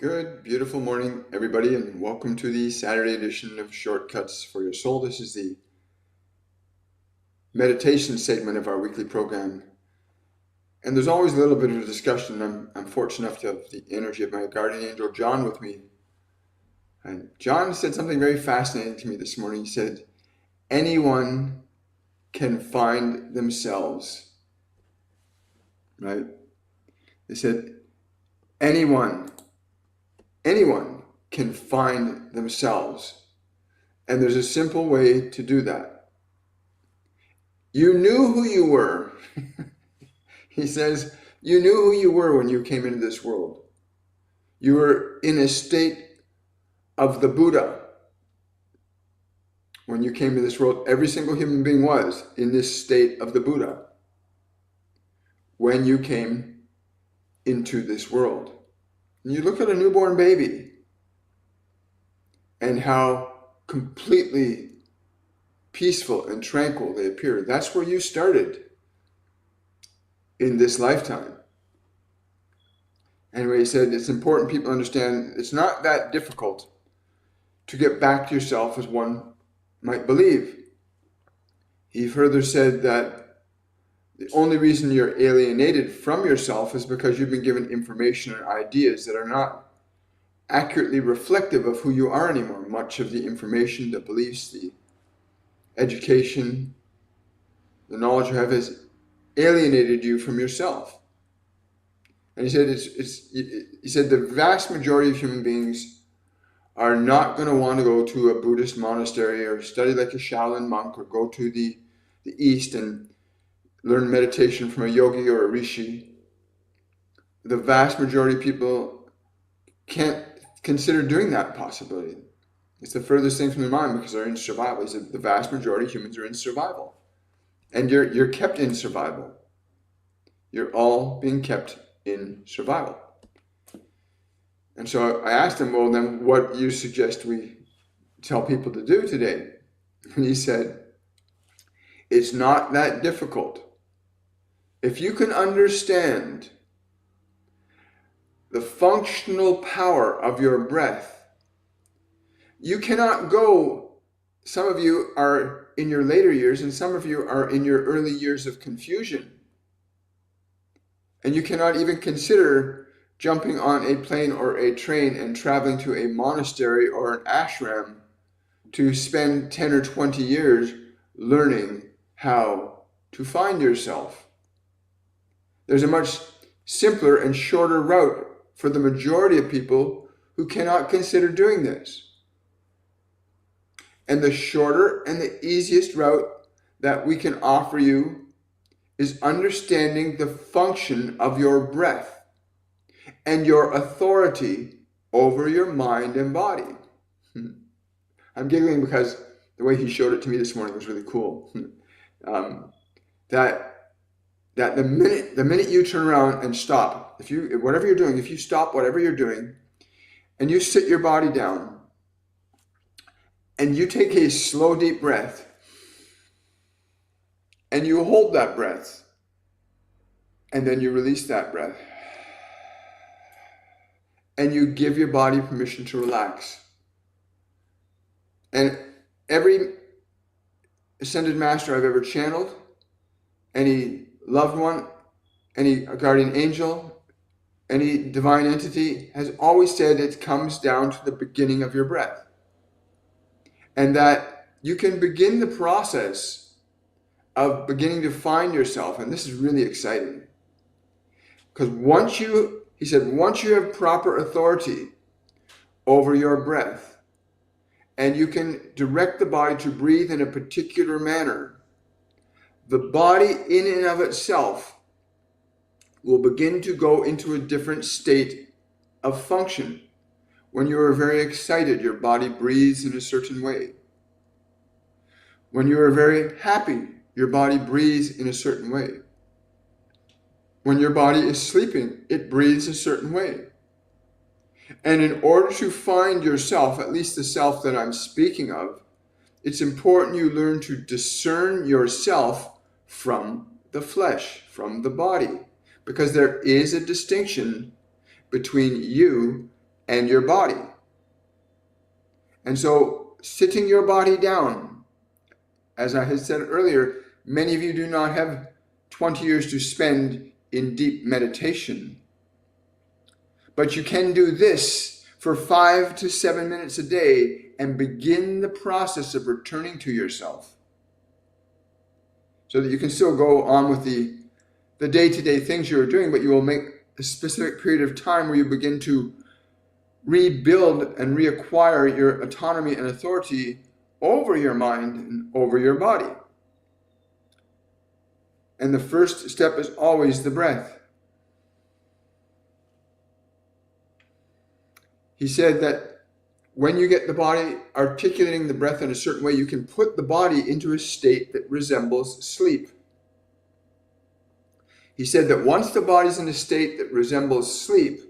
Good, beautiful morning, everybody, and welcome to the Saturday edition of Shortcuts for Your Soul. This is the meditation segment of our weekly program. And there's always a little bit of a discussion. I'm fortunate enough to have the energy of my guardian angel, John, with me. And John said something very fascinating to me this morning. He said, anyone can find themselves, right? He said, anyone can find themselves. And there's a simple way to do that. You knew who you were. He says, you knew who you were when you came into this world. You were in a state of the Buddha. When you came to this world, every single human being was in this state of the Buddha when you came into this world. And you look at a newborn baby and how completely peaceful and tranquil they appear. That's where you started in this lifetime. Anyway, he said it's important people understand it's not that difficult to get back to yourself as one might believe. He further said that the only reason you're alienated from yourself is because you've been given information and ideas that are not accurately reflective of who you are anymore. Much of the information, the beliefs, the education, the knowledge you have has alienated you from yourself. And he said he said the vast majority of human beings are not going to want to go to a Buddhist monastery or study like a Shaolin monk or go to the East and learn meditation from a yogi or a rishi. The vast majority of people can't consider doing that possibility. It's the furthest thing from their mind because they're in survival. He said the vast majority of humans are in survival. And you're kept in survival. You're all being kept in survival. And so I asked him, well, then what do you suggest we tell people to do today? And he said, it's not that difficult. If you can understand the functional power of your breath, you cannot go, some of you are in your later years and some of you are in your early years of confusion. And you cannot even consider jumping on a plane or a train and traveling to a monastery or an ashram to spend 10 or 20 years learning how to find yourself. There's a much simpler and shorter route for the majority of people who cannot consider doing this. And the shorter and the easiest route that we can offer you is understanding the function of your breath and your authority over your mind and body. I'm giggling because the way he showed it to me this morning was really cool. That the minute you turn around and stop, if you stop whatever you're doing and you sit your body down and you take a slow, deep breath and you hold that breath and then you release that breath and you give your body permission to relax. And every ascended master I've ever channeled, any loved one, any guardian angel, any divine entity has always said it comes down to the beginning of your breath. And that you can begin the process of beginning to find yourself. And this is really exciting. Because once you have proper authority over your breath, and you can direct the body to breathe in a particular manner, the body in and of itself will begin to go into a different state of function. When you are very excited, your body breathes in a certain way. When you are very happy, your body breathes in a certain way. When your body is sleeping, it breathes a certain way. And in order to find yourself, at least the self that I'm speaking of, it's important you learn to discern yourself from the flesh, from the body. Because there is a distinction between you and your body. And so sitting your body down, as I had said earlier, many of you do not have 20 years to spend in deep meditation. But you can do this for 5 to 7 minutes a day and begin the process of returning to yourself, so that you can still go on with the day-to-day things you're doing, but you will make a specific period of time where you begin to rebuild and reacquire your autonomy and authority over your mind and over your body. And the first step is always the breath. He said that when you get the body articulating the breath in a certain way, you can put the body into a state that resembles sleep. He said that once the body's in a state that resembles sleep,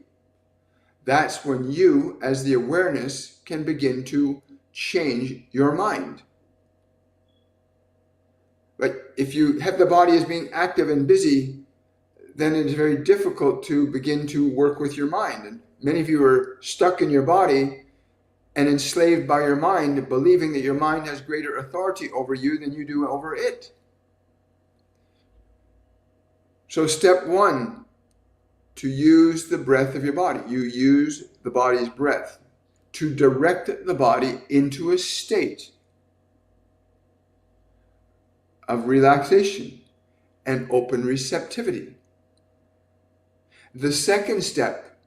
that's when you, as the awareness, can begin to change your mind. But if you have the body as being active and busy, then it is very difficult to begin to work with your mind. And many of you are stuck in your body and enslaved by your mind, believing that your mind has greater authority over you than you do over it. So step one, to use the breath of your body. You use the body's breath to direct the body into a state of relaxation and open receptivity. The second step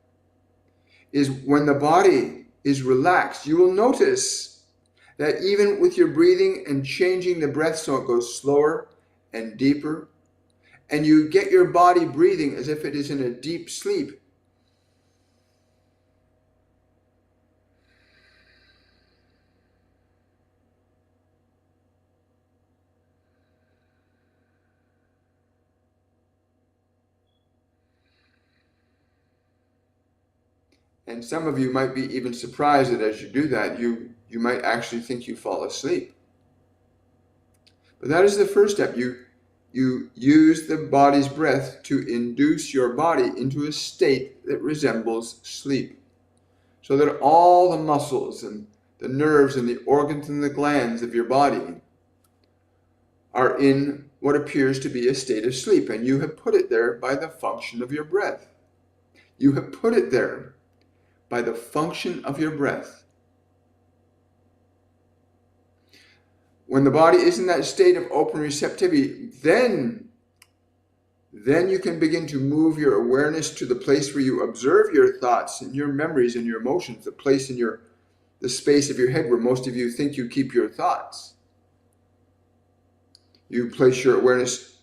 is when the body is relaxed, you will notice that even with your breathing and changing the breath so it goes slower and deeper, and you get your body breathing as if it is in a deep sleep, and some of you might be even surprised that as you do that, you might actually think you fall asleep. But that is the first step. You use the body's breath to induce your body into a state that resembles sleep, so that all the muscles and the nerves and the organs and the glands of your body are in what appears to be a state of sleep. And you have put it there by the function of your breath. You have put it there by the function of your breath. When the body is in that state of open receptivity, then you can begin to move your awareness to the place where you observe your thoughts and your memories and your emotions, the place in the space of your head where most of you think you keep your thoughts. You place your awareness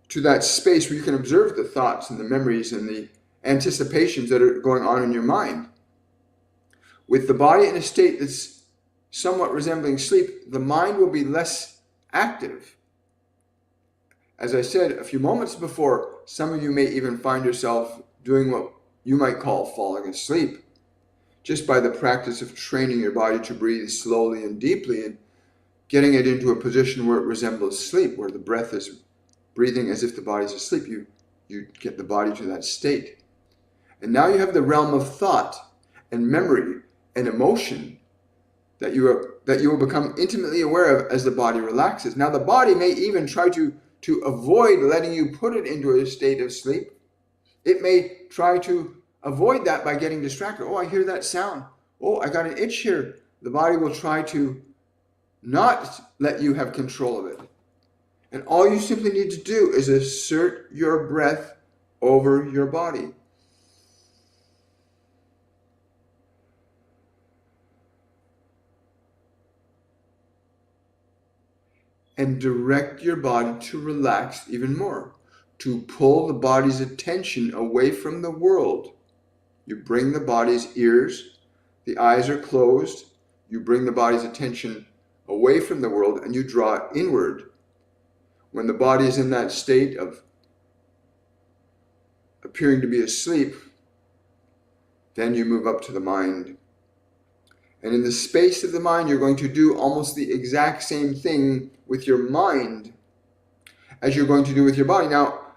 to that space where you can observe the thoughts and the memories and the anticipations that are going on in your mind. With the body in a state that's somewhat resembling sleep, the mind will be less active. As I said a few moments before, some of you may even find yourself doing what you might call falling asleep, just by the practice of training your body to breathe slowly and deeply and getting it into a position where it resembles sleep, where the breath is breathing as if the body's asleep. You get the body to that state. And now you have the realm of thought and memory and emotion that you will become intimately aware of as the body relaxes. Now the body may even try to avoid letting you put it into a state of sleep. It may try to avoid that by getting distracted. Oh, I hear that sound. Oh, I got an itch here. The body will try to not let you have control of it. And all you simply need to do is assert your breath over your body. And direct your body to relax even more, to pull the body's attention away from the world. You bring the body's ears, the eyes are closed, you bring the body's attention away from the world and you draw it inward. When the body is in that state of appearing to be asleep, then you move up to the mind. And in the space of the mind, you're going to do almost the exact same thing with your mind as you're going to do with your body. Now,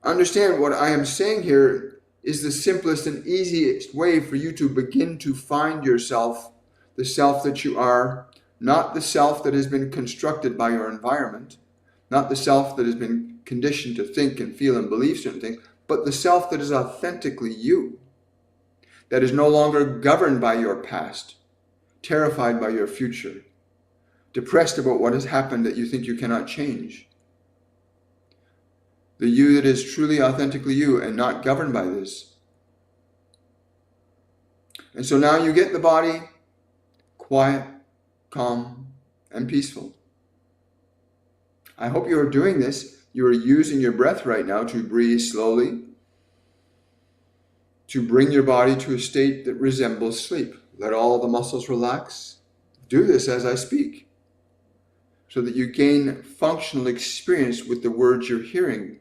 understand what I am saying here is the simplest and easiest way for you to begin to find yourself, the self that you are, not the self that has been constructed by your environment, not the self that has been conditioned to think and feel and believe certain things, but the self that is authentically you, that is no longer governed by your past, terrified by your future, depressed about what has happened that you think you cannot change. The you that is truly authentically you and not governed by this. And so now you get the body quiet, calm, and peaceful. I hope you are doing this. You are using your breath right now to breathe slowly, to bring your body to a state that resembles sleep. Let all the muscles relax. Do this as I speak, so that you gain functional experience with the words you're hearing.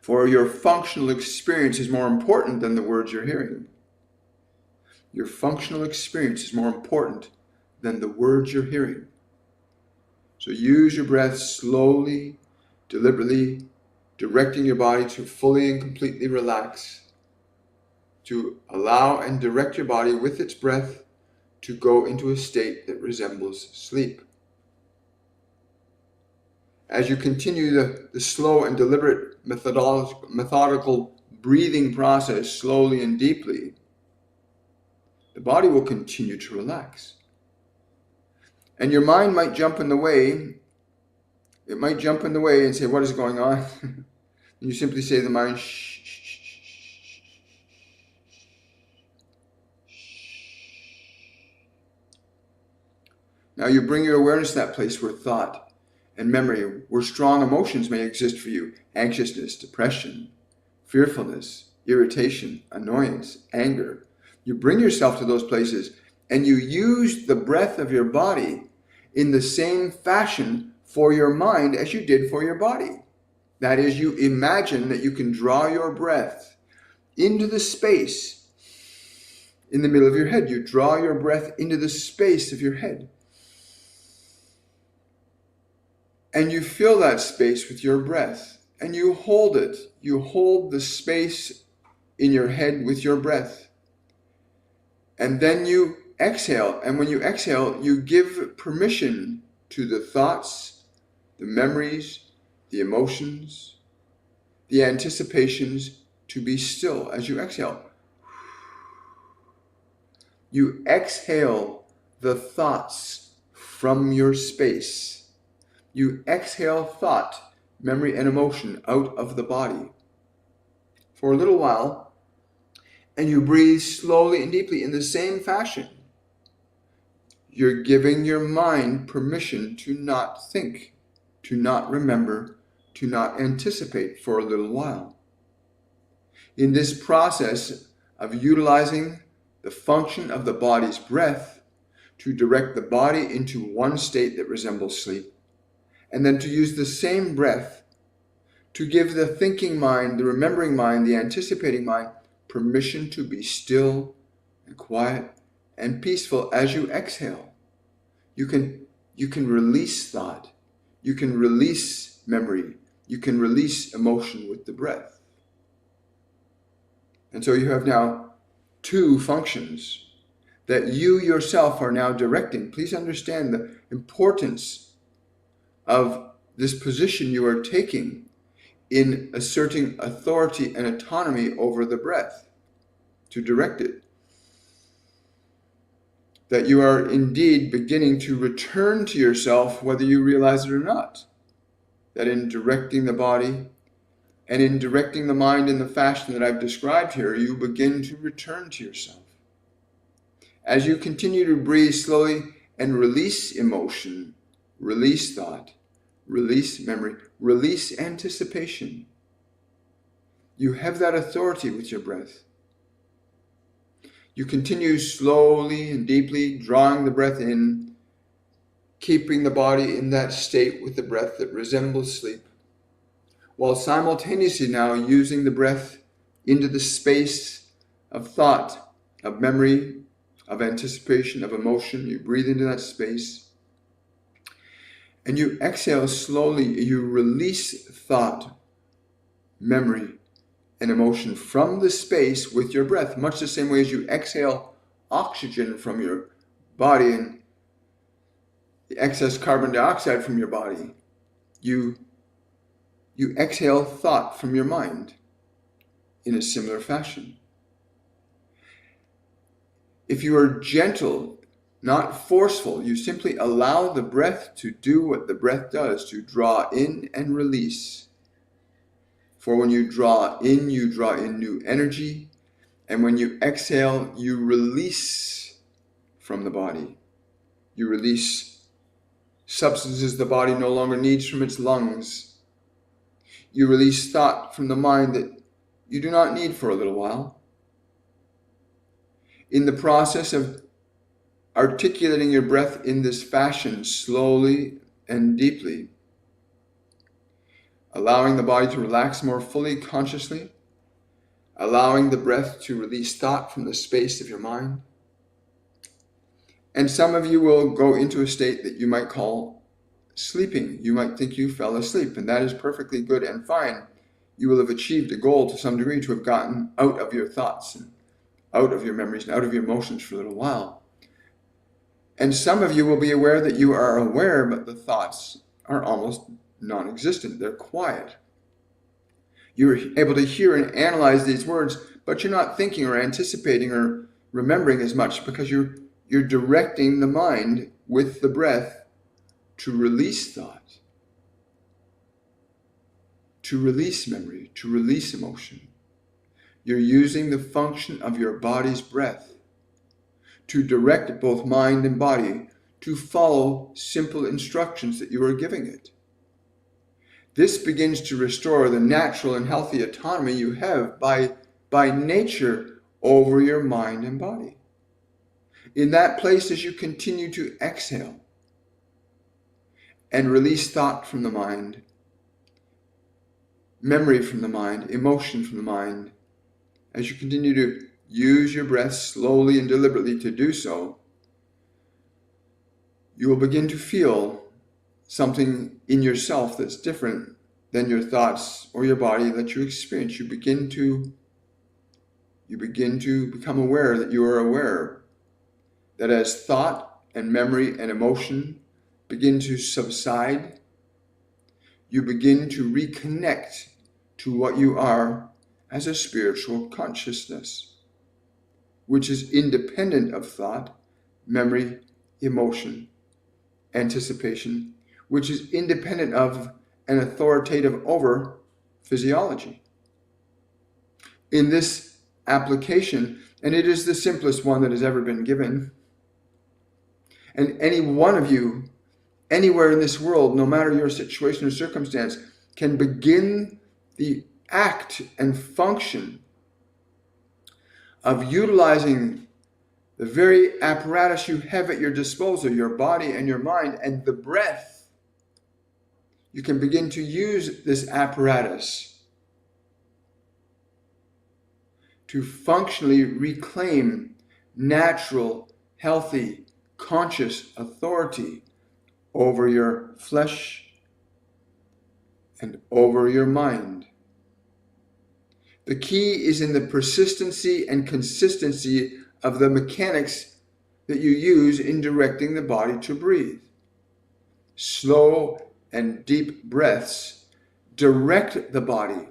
For your functional experience is more important than the words you're hearing. Your functional experience is more important than the words you're hearing. So use your breath slowly, deliberately, directing your body to fully and completely relax, to allow and direct your body with its breath to go into a state that resembles sleep. As you continue the slow and deliberate methodical breathing process slowly and deeply, the body will continue to relax. And your mind might jump in the way. It might jump in the way and say, what is going on? And you simply say to the mind, shh, shh, shh, shh, shh. Now you bring your awareness to that place where thought and memory, where strong emotions may exist for you: anxiousness, depression, fearfulness, irritation, annoyance, anger. You bring yourself to those places and you use the breath of your body in the same fashion for your mind as you did for your body. That is, you imagine that you can draw your breath into the space in the middle of your head. You draw your breath into the space of your head. And you fill that space with your breath, and you hold it. You hold the space in your head with your breath. And then you exhale. And when you exhale, you give permission to the thoughts, the memories, the emotions, the anticipations to be still as you exhale. You exhale the thoughts from your space. You exhale thought, memory, and emotion out of the body for a little while, and you breathe slowly and deeply in the same fashion. You're giving your mind permission to not think, to not remember, to not anticipate for a little while. In this process of utilizing the function of the body's breath to direct the body into one state that resembles sleep, and then to use the same breath to give the thinking mind, the remembering mind, the anticipating mind permission to be still and quiet and peaceful as you exhale. You can release thought. You can release memory. You can release emotion with the breath. And so you have now two functions that you yourself are now directing. Please understand the importance of this position you are taking in asserting authority and autonomy over the breath to direct it. That you are indeed beginning to return to yourself whether you realize it or not. That in directing the body and in directing the mind in the fashion that I've described here, you begin to return to yourself. As you continue to breathe slowly and release emotion, release thought, release memory, release anticipation, you have that authority with your breath. You continue slowly and deeply drawing the breath in, keeping the body in that state with the breath that resembles sleep, while simultaneously now using the breath into the space of thought, of memory, of anticipation, of emotion. You breathe into that space. And you exhale slowly. You release thought, memory, and emotion from the space with your breath, much the same way as you exhale oxygen from your body and the excess carbon dioxide from your body. You exhale thought from your mind in a similar fashion. If you are gentle, not forceful, you simply allow the breath to do what the breath does, to draw in and release. For when you draw in new energy, and when you exhale, you release from the body. You release substances the body no longer needs from its lungs. You release thought from the mind that you do not need for a little while. In the process of articulating your breath in this fashion, slowly and deeply, allowing the body to relax more fully, consciously, allowing the breath to release thought from the space of your mind. And some of you will go into a state that you might call sleeping. You might think you fell asleep, and that is perfectly good and fine. You will have achieved a goal to some degree, to have gotten out of your thoughts and out of your memories and out of your emotions for a little while. And some of you will be aware that you are aware, but the thoughts are almost non-existent. They're quiet. You're able to hear and analyze these words, but you're not thinking or anticipating or remembering as much, because you're directing the mind with the breath to release thought, to release memory, to release emotion. You're using the function of your body's breath to direct both mind and body to follow simple instructions that you are giving it. This begins to restore the natural and healthy autonomy you have by nature over your mind and body. In that place, as you continue to exhale and release thought from the mind, memory from the mind, emotion from the mind, as you continue to use your breath slowly and deliberately to do so, you will begin to feel something in yourself that's different than your thoughts or your body that you experience. You begin to become aware that you are aware that as thought and memory and emotion begin to subside, you begin to reconnect to what you are as a spiritual consciousness, which is independent of thought, memory, emotion, anticipation, which is independent of and authoritative over physiology. In this application, and it is the simplest one that has ever been given, and any one of you, anywhere in this world, no matter your situation or circumstance, can begin the act and function of utilizing the very apparatus you have at your disposal, your body and your mind and the breath. You can begin to use this apparatus to functionally reclaim natural, healthy, conscious authority over your flesh and over your mind. The key is in the persistency and consistency of the mechanics that you use in directing the body to breathe. Slow and deep breaths direct the body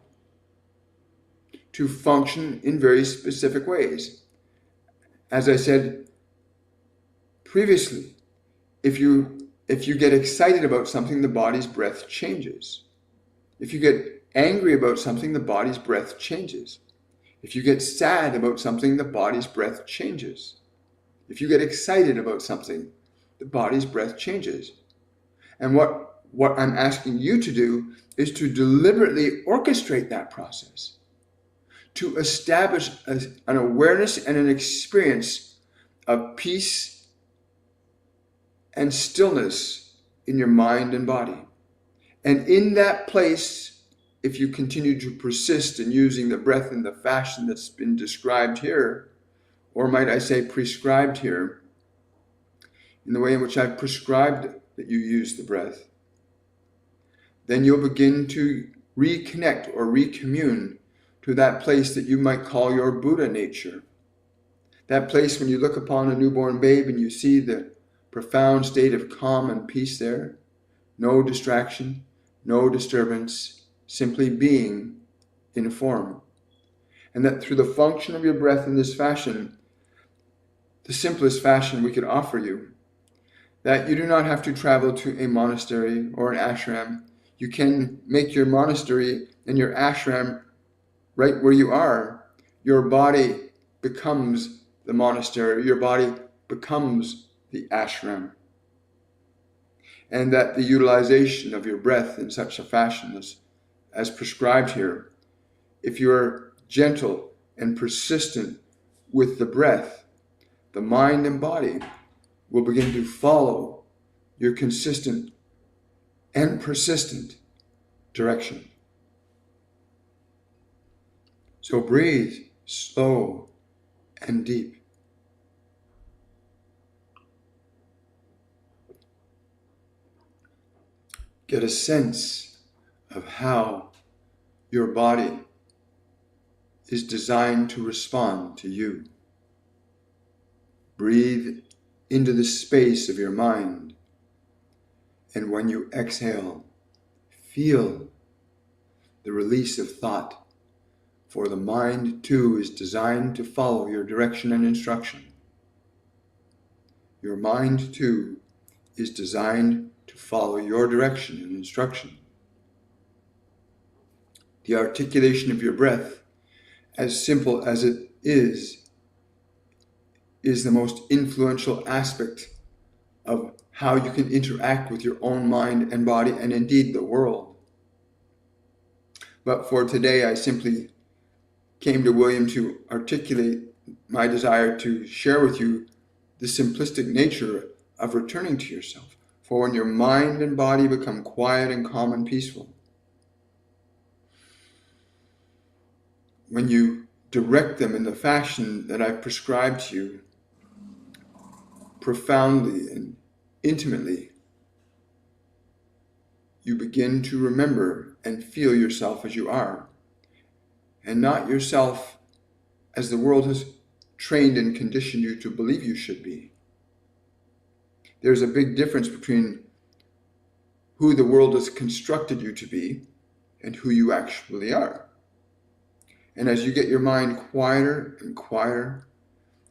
to function in very specific ways. As I said previously, if you get excited about something, the body's breath changes. If you get angry about something, the body's breath changes. If you get sad about something, the body's breath changes. If you get excited about something, the body's breath changes. And what I'm asking you to do is to deliberately orchestrate that process, to establish an awareness and an experience of peace and stillness in your mind and body. And in that place, if you continue to persist in using the breath in the fashion that's been described here, or might I say prescribed here, in the way in which I've prescribed that you use the breath, then you'll begin to reconnect or recommune to that place that you might call your Buddha nature. That place when you look upon a newborn babe and you see the profound state of calm and peace there, no distraction, no disturbance, simply being in form. And that through the function of your breath in this fashion, the simplest fashion we could offer you, that you do not have to travel to a monastery or an ashram. You can make your monastery and your ashram right where you are. Your body becomes the monastery. Your body becomes the ashram. And that the utilization of your breath in such a fashion as prescribed here, if you're gentle and persistent with the breath, the mind and body will begin to follow your consistent and persistent direction. So breathe slow and deep. Get a sense of how your body is designed to respond to you. Breathe into the space of your mind. And when you exhale, feel the release of thought. For the mind, too, is designed to follow your direction and instruction. Your mind, too, is designed to follow your direction and instruction. The articulation of your breath, as simple as it is the most influential aspect of how you can interact with your own mind and body, and indeed the world. But for today, I simply came to William to articulate my desire to share with you the simplistic nature of returning to yourself. For when your mind and body become quiet and calm and peaceful, when you direct them in the fashion that I've prescribed to you, profoundly and intimately, you begin to remember and feel yourself as you are, and not yourself as the world has trained and conditioned you to believe you should be. There's a big difference between who the world has constructed you to be and who you actually are. And as you get your mind quieter and quieter,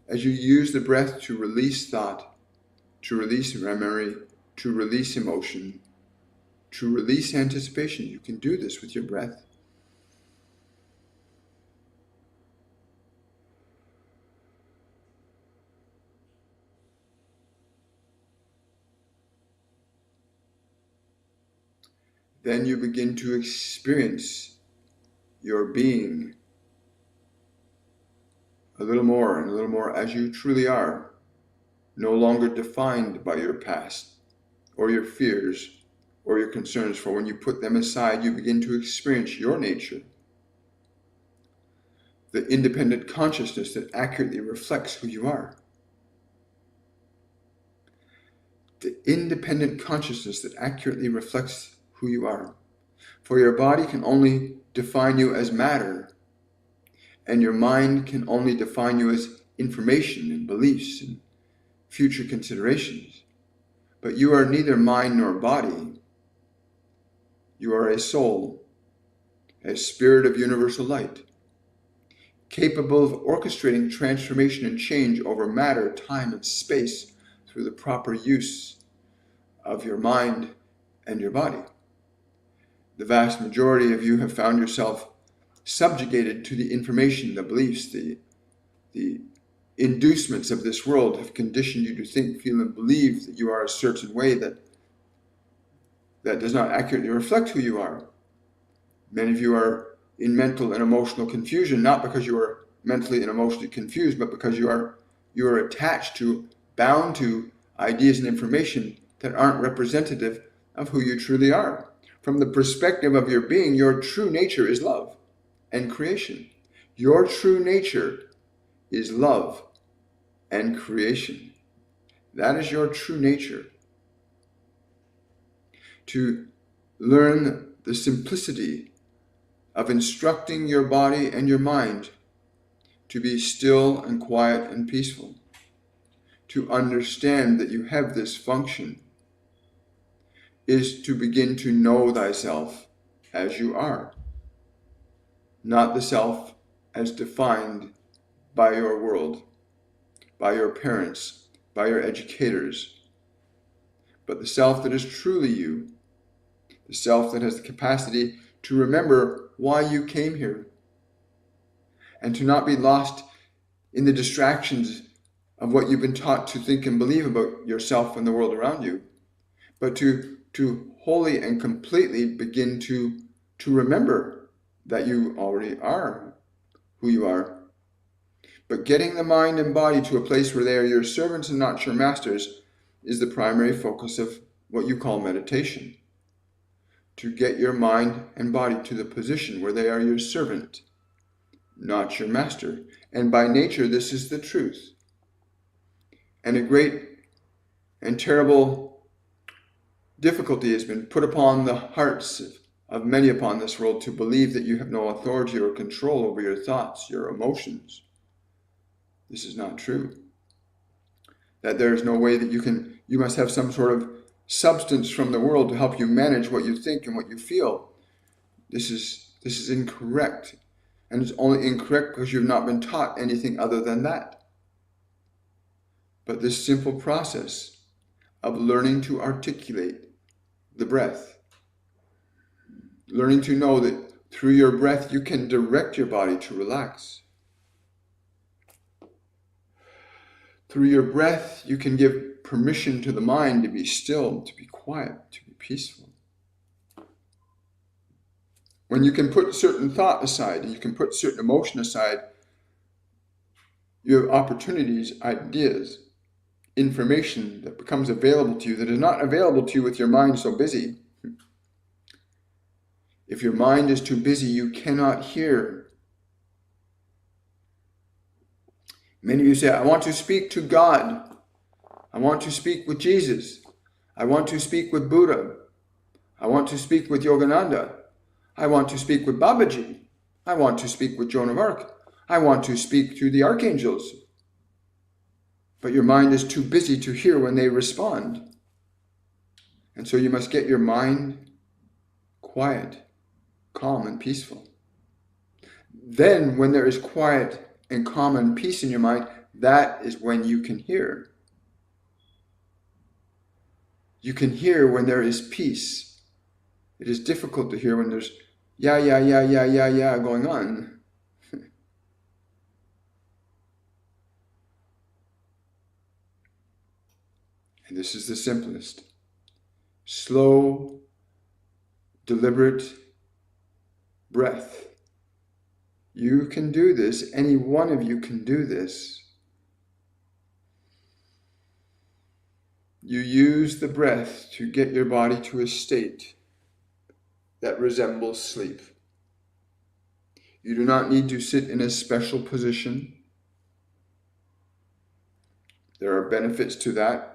as you use the breath to release thought, to release memory, to release emotion, to release anticipation, you can do this with your breath. Then you begin to experience your being a little more and a little more as you truly are, no longer defined by your past or your fears or your concerns. For when you put them aside, you begin to experience your nature, the independent consciousness that accurately reflects who you are. The independent consciousness that accurately reflects who you are. For your body can only define you as matter, and your mind can only define you as information and beliefs and future considerations. But you are neither mind nor body. You are a soul, a spirit of universal light, capable of orchestrating transformation and change over matter, time, and space through the proper use of your mind and your body. The vast majority of you have found yourself subjugated to the information, the beliefs, the inducements of this world have conditioned you to think, feel, and believe that you are a certain way that does not accurately reflect who you are. Many of you are in mental and emotional confusion, not because you are mentally and emotionally confused, but because you are attached to, bound to ideas and information that aren't representative of who you truly are. From the perspective of your being, your true nature is love and creation. Your true nature is love and creation. That is your true nature. To learn the simplicity of instructing your body and your mind to be still and quiet and peaceful, to understand that you have this function, is to begin to know thyself as you are, not the self as defined by your world, by your parents, by your educators, but the self that is truly you, the self that has the capacity to remember why you came here, and to not be lost in the distractions of what you've been taught to think and believe about yourself and the world around you, but to wholly and completely begin to remember that you already are who you are. But getting the mind and body to a place where they are your servants and not your masters is the primary focus of what you call meditation. To get your mind and body to the position where they are your servant, not your master. And by nature, this is the truth. And a great and terrible difficulty has been put upon the hearts of many upon this world to believe that you have no authority or control over your thoughts, your emotions. This is not true. That there is no way that you must have some sort of substance from the world to help you manage what you think and what you feel. This is incorrect. And it's only incorrect because you've not been taught anything other than that. But this simple process of learning to articulate the breath, learning to know that through your breath you can direct your body to relax. Through your breath you can give permission to the mind to be still, to be quiet, to be peaceful. When you can put certain thought aside and you can put certain emotion aside, you have opportunities, ideas, information that becomes available to you that is not available to you with your mind so busy. If your mind is too busy, you cannot hear. Many of you say, I want to speak to God. I want to speak with Jesus. I want to speak with Buddha. I want to speak with Yogananda. I want to speak with Babaji. I want to speak with Joan of Arc. I want to speak to the archangels. But your mind is too busy to hear when they respond. And so you must get your mind quiet, calm, and peaceful. Then when there is quiet and calm and peace in your mind, that is when you can hear. You can hear when there is peace. It is difficult to hear when there's yeah going on. And this is the simplest. Slow, deliberate breath. You can do this. Any one of you can do this. You use the breath to get your body to a state that resembles sleep. You do not need to sit in a special position. There are benefits to that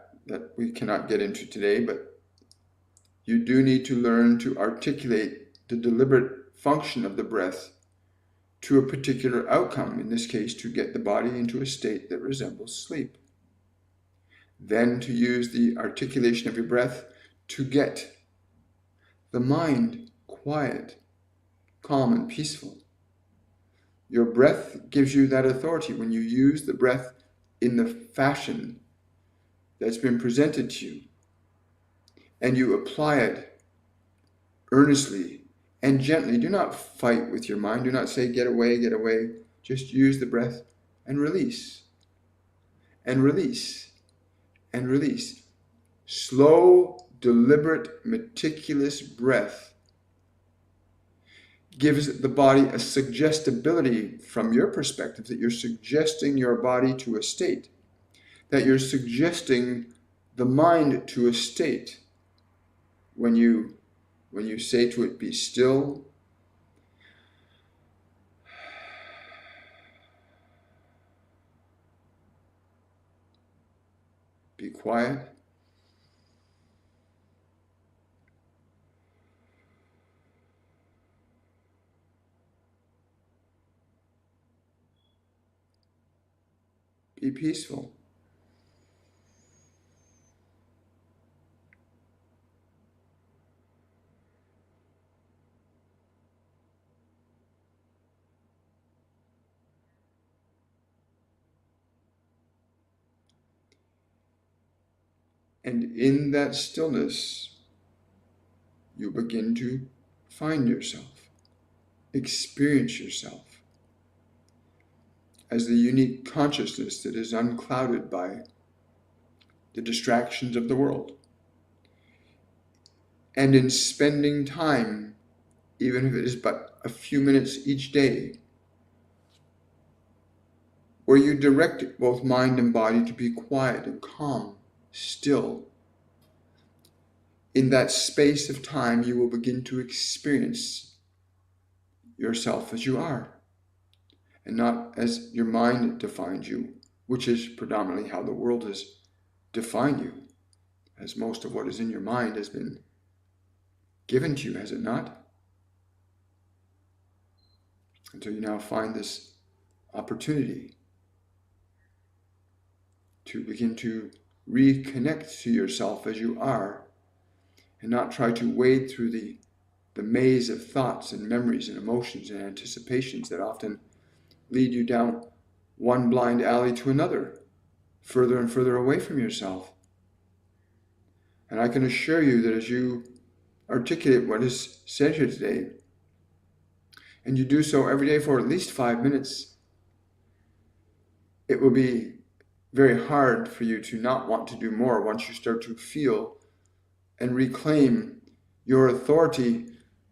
we cannot get into today, but you do need to learn to articulate the deliberate function of the breath to a particular outcome, in this case, to get the body into a state that resembles sleep. Then to use the articulation of your breath to get the mind quiet, calm, and peaceful. Your breath gives you that authority when you use the breath in the fashion that's been presented to you, and you apply it earnestly and gently. Do not fight with your mind. Do not say, get away, get away. Just use the breath and release, and release, and release. Slow, deliberate, meticulous breath gives the body a suggestibility from your perspective that you're suggesting your body to a state, that you're suggesting the mind to a state. When you say to it, be still, be quiet, Be peaceful. And in that stillness, you begin to find yourself, experience yourself as the unique consciousness that is unclouded by the distractions of the world. And in spending time, even if it is but a few minutes each day, where you direct both mind and body to be quiet and calm, still, in that space of time, you will begin to experience yourself as you are, and not as your mind defines you, which is predominantly how the world has defined you, as most of what is in your mind has been given to you, has it not? And so you now find this opportunity to begin to reconnect to yourself as you are, and not try to wade through the maze of thoughts and memories and emotions and anticipations that often lead you down one blind alley to another, further and further away from yourself. And I can assure you that as you articulate what is said here today, and you do so every day for at least 5 minutes, it will be very hard for you to not want to do more once you start to feel and reclaim your authority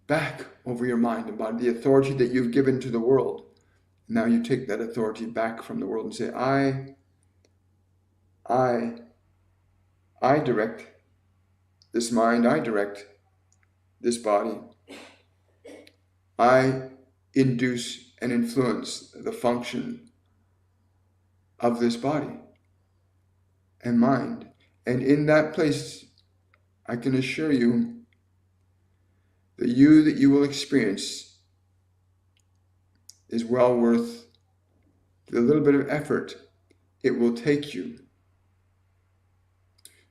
back over your mind and body, the authority that you've given to the world. Now you take that authority back from the world and say, I direct this mind, I direct this body. I induce and influence the function of this body and mind. And in that place, I can assure you, the you that you will experience is well worth the little bit of effort it will take you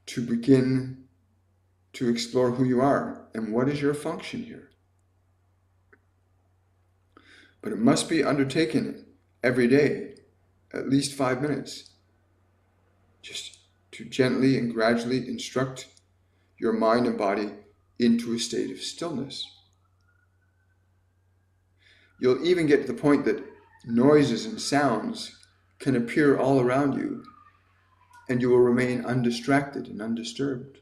to begin to explore who you are and what is your function here. But it must be undertaken every day, at least 5 minutes, just to gently and gradually instruct your mind and body into a state of stillness. You'll even get to the point that noises and sounds can appear all around you, and you will remain undistracted and undisturbed.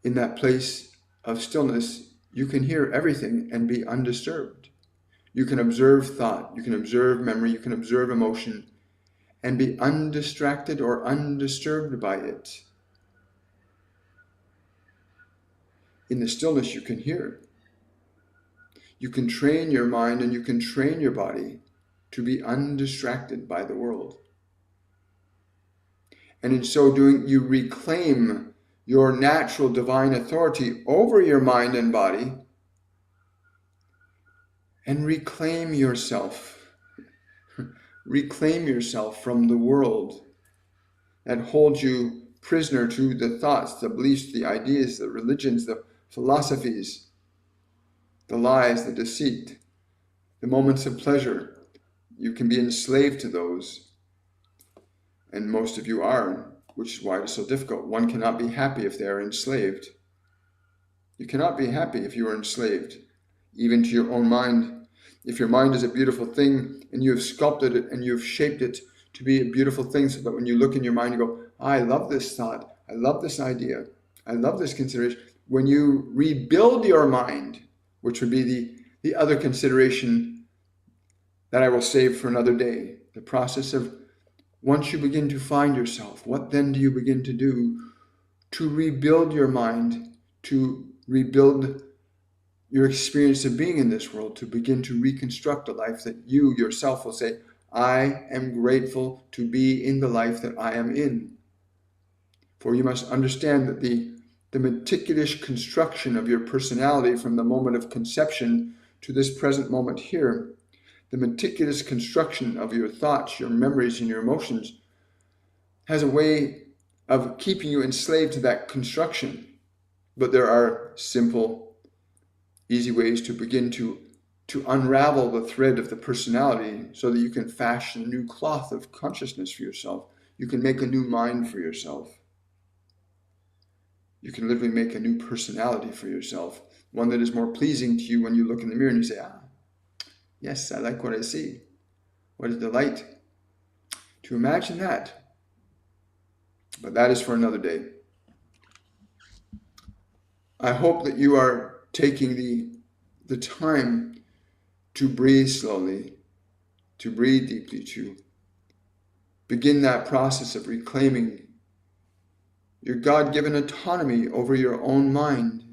In that place of stillness, you can hear everything and be undisturbed. You can observe thought, you can observe memory, you can observe emotion, and be undistracted or undisturbed by it. In the stillness, you can hear. You can train your mind and you can train your body to be undistracted by the world. And in so doing, you reclaim your natural divine authority over your mind and body and reclaim yourself. Reclaim yourself from the world that holds you prisoner to the thoughts, the beliefs, the ideas, the religions, the philosophies, the lies, the deceit, the moments of pleasure. You can be enslaved to those. And most of you are, which is why it's so difficult. One cannot be happy if they are enslaved. You cannot be happy if you are enslaved, even to your own mind. If your mind is a beautiful thing and you have sculpted it and you have shaped it to be a beautiful thing so that when you look in your mind, you go, I love this thought, I love this idea, I love this consideration. When you rebuild your mind, which would be the other consideration that I will save for another day, the process of once you begin to find yourself, what then do you begin to do to rebuild your mind, to rebuild your experience of being in this world, to begin to reconstruct a life that you yourself will say, I am grateful to be in the life that I am in. For you must understand that the meticulous construction of your personality from the moment of conception to this present moment here, The meticulous construction of your thoughts, your memories, and your emotions has a way of keeping you enslaved to that construction. But there are simple, easy ways to begin to unravel the thread of the personality so that you can fashion a new cloth of consciousness for yourself. You can make a new mind for yourself. You can literally make a new personality for yourself, one that is more pleasing to you when you look in the mirror and you say, yes, I like what I see. What a delight to imagine that. But that is for another day. I hope that you are taking the time to breathe slowly, to breathe deeply, to begin that process of reclaiming your God-given autonomy over your own mind,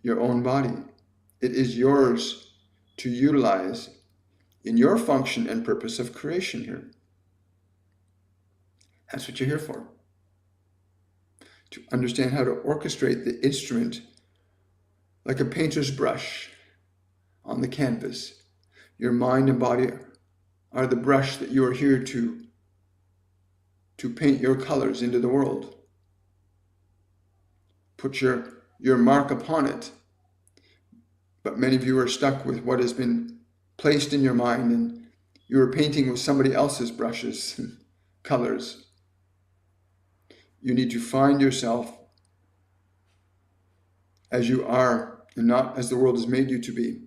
your own body. It is yours to utilize in your function and purpose of creation here. That's what you're here for. To understand how to orchestrate the instrument like a painter's brush on the canvas. Your mind and body are the brush that you are here to paint your colors into the world. Put your mark upon it. But many of you are stuck with what has been placed in your mind, and you are painting with somebody else's brushes and colors. You need to find yourself as you are and not as the world has made you to be.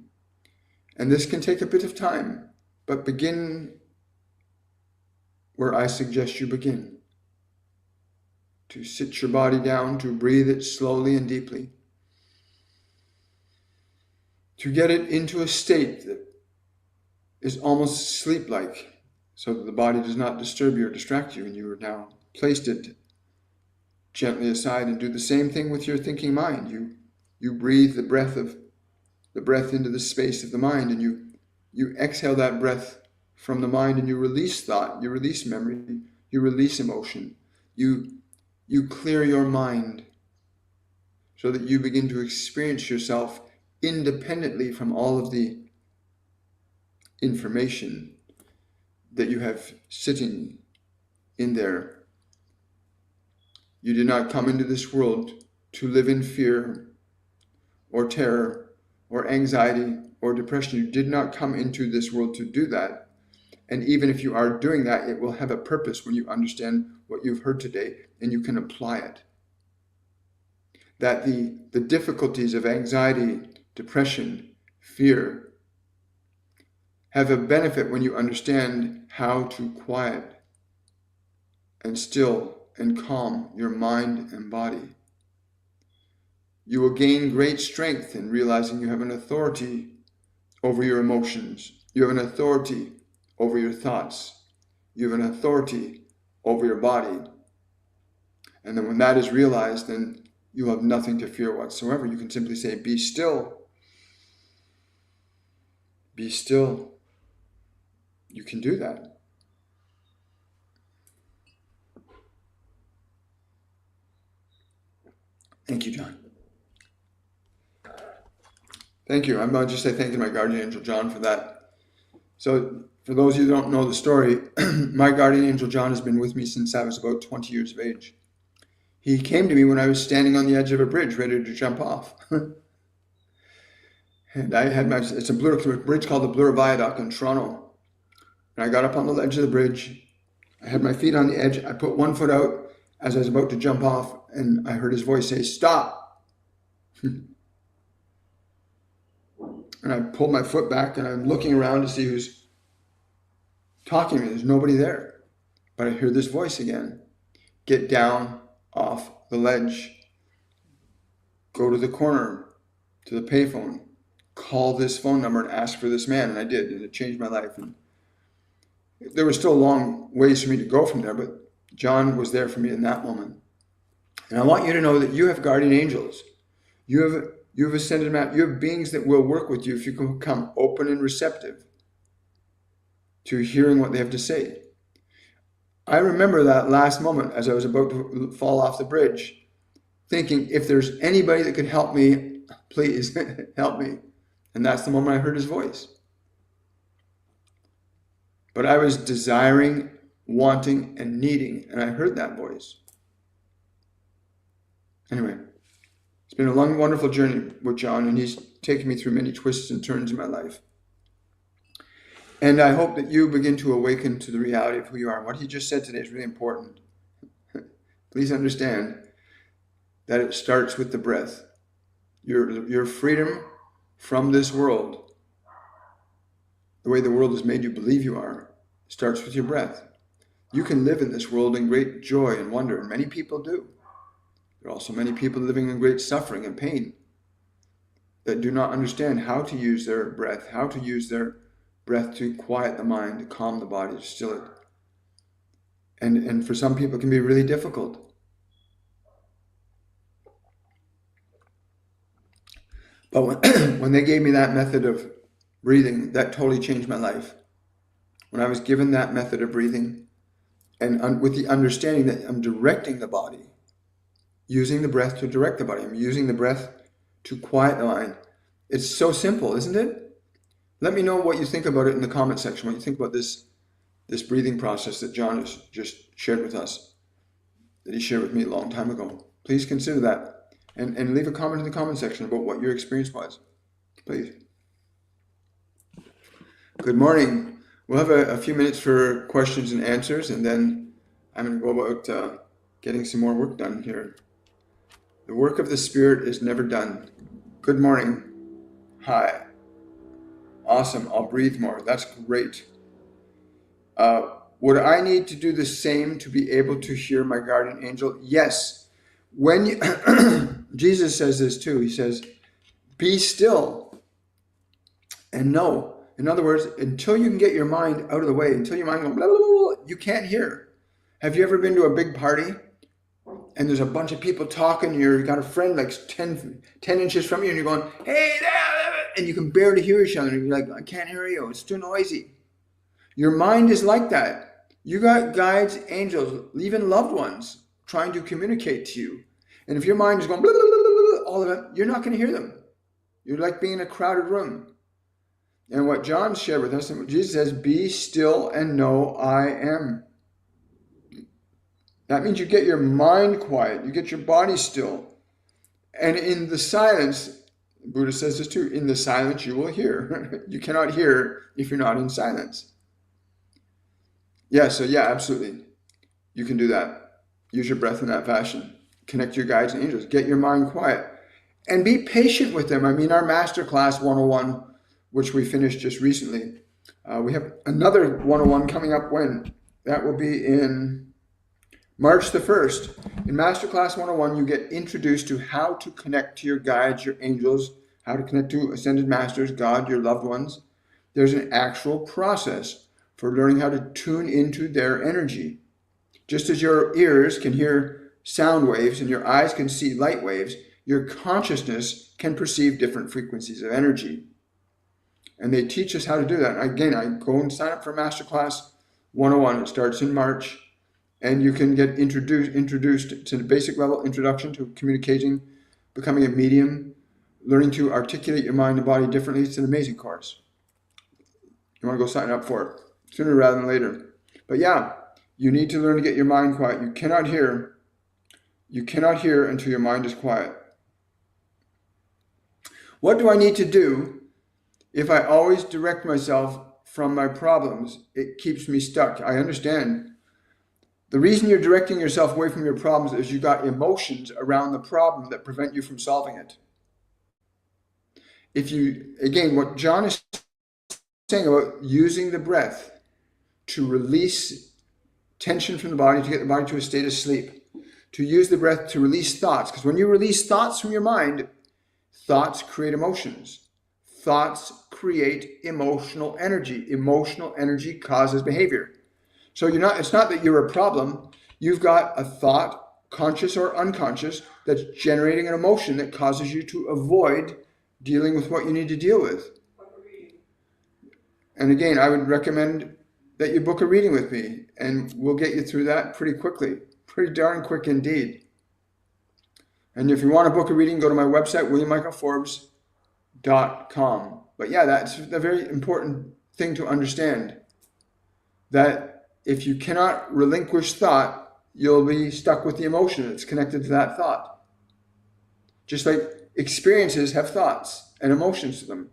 And this can take a bit of time, but begin where I suggest you begin. To sit your body down, to breathe it slowly and deeply. To get it into a state that is almost sleep-like, so that the body does not disturb you or distract you, and you are now placed it gently aside, and do the same thing with your thinking mind. You breathe the breath into the space of the mind, and you exhale that breath from the mind, and you release thought, you release memory, you release emotion. You clear your mind so that you begin to experience yourself independently from all of the information that you have sitting in there. You did not come into this world to live in fear or terror or anxiety or depression. You did not come into this world to do that. And even if you are doing that, it will have a purpose when you understand what you've heard today and you can apply it. That the difficulties of anxiety, depression, fear have a benefit when you understand how to quiet and still and calm your mind and body. You will gain great strength in realizing you have an authority over your emotions. You have an authority over your thoughts. You have an authority over your body. And then when that is realized, then you have nothing to fear whatsoever. You can simply say, be still. Be still. You can do that. Thank you, John. Thank you. I'm going to just say thank you to my guardian angel, John, for that. So for those of you who don't know the story, my guardian angel, John, has been with me since I was about 20 years of age. He came to me when I was standing on the edge of a bridge, ready to jump off. And I had it's a bridge called the Bloor Viaduct in Toronto. And I got up on the ledge of the bridge. I had my feet on the edge. I put one foot out as I was about to jump off, and I heard his voice say, "Stop." And I pulled my foot back, and I'm looking around to see who's talking to me. There's nobody there. But I hear this voice again. Get down off the ledge. Go to the corner, to the payphone. Call this phone number and ask for this man. And I did, and it changed my life. And there was still a long ways for me to go from there, but John was there for me in that moment. And I want you to know that you have guardian angels. You have ascended map. You have beings that will work with you if you can become open and receptive to hearing what they have to say. I remember that last moment as I was about to fall off the bridge, thinking, if there's anybody that could help me, please help me. And that's the moment I heard his voice. But I was desiring, wanting, and needing, and I heard that voice. Anyway, it's been a long, wonderful journey with John, and he's taken me through many twists and turns in my life. And I hope that you begin to awaken to the reality of who you are. What he just said today is really important. Please understand that it starts with the breath. Your freedom from this world, the way the world has made you believe you are, starts with your breath. You can live in this world in great joy and wonder, and many people do. There are also many people living in great suffering and pain that do not understand how to use their breath, to quiet the mind, to calm the body, to still it. And for some people it can be really difficult. But when they gave me that method of breathing, that totally changed my life. When I was given that method of breathing, and with the understanding that I'm directing the body, using the breath to direct the body, I'm using the breath to quiet the mind. It's so simple, isn't it? Let me know what you think about it in the comment section, what you think about this breathing process that John has just shared with us, that he shared with me a long time ago. Please consider that. And leave a comment in the comment section about what your experience was, please. Good morning. We'll have a few minutes for questions and answers, and then I'm going to go about getting some more work done here. The work of the Spirit is never done. Good morning. Hi. Awesome. I'll breathe more. That's great. Would I need to do the same to be able to hear my guardian angel? Yes. When you, Jesus says this too. He says, be still and know. In other words, until you can get your mind out of the way, until your mind goes, blah, blah, blah, you can't hear. Have you ever been to a big party and there's a bunch of people talking, you've got a friend like 10 inches from you and you're going, hey, and you can barely hear each other and you're like, I can't hear you, it's too noisy. Your mind is like that. You got guides, angels, even loved ones trying to communicate to you. And if your mind is going, blah, blah, blah, blah, all of it, you're not going to hear them. You're like being in a crowded room. And what John shared with us, and Jesus says, be still and know I am. That means you get your mind quiet, you get your body still. And in the silence, Buddha says this too, in the silence you will hear. You cannot hear if you're not in silence. Yeah, absolutely. You can do that. Use your breath in that fashion. Connect your guides and angels. Get your mind quiet. And be patient with them. I mean, our Masterclass 101, which we finished just recently, we have another 101 coming up when? That will be in March the 1st. In Masterclass 101, you get introduced to how to connect to your guides, your angels, how to connect to Ascended Masters, God, your loved ones. There's an actual process for learning how to tune into their energy. Just as your ears can hear sound waves and your eyes can see light waves, your consciousness can perceive different frequencies of energy. And they teach us how to do that. Again, I go and sign up for Masterclass 101. It starts in March. And you can get introduced to the basic level introduction to communicating, becoming a medium, learning to articulate your mind and body differently. It's an amazing course. You want to go sign up for it sooner rather than later. But yeah, you need to learn to get your mind quiet. You cannot hear until your mind is quiet. What do I need to do if I always direct myself from my problems? It keeps me stuck. I understand. The reason you're directing yourself away from your problems is you got emotions around the problem that prevent you from solving it. Again, what John is saying about using the breath to release tension from the body, to get the body to a state of sleep, to use the breath to release thoughts. Because when you release thoughts from your mind, thoughts create emotions. Thoughts create emotional energy. Emotional energy causes behavior. So it's not that you're a problem. You've got a thought, conscious or unconscious, that's generating an emotion that causes you to avoid dealing with what you need to deal with. And again, I would recommend that you book a reading with me, and we'll get you through that pretty quickly, pretty darn quick indeed. And if you want to book a reading, go to my website, williammichaelforbes.com. But yeah, that's a very important thing to understand. that if you cannot relinquish thought, you'll be stuck with the emotion that's connected to that thought. Just like experiences have thoughts and emotions to them.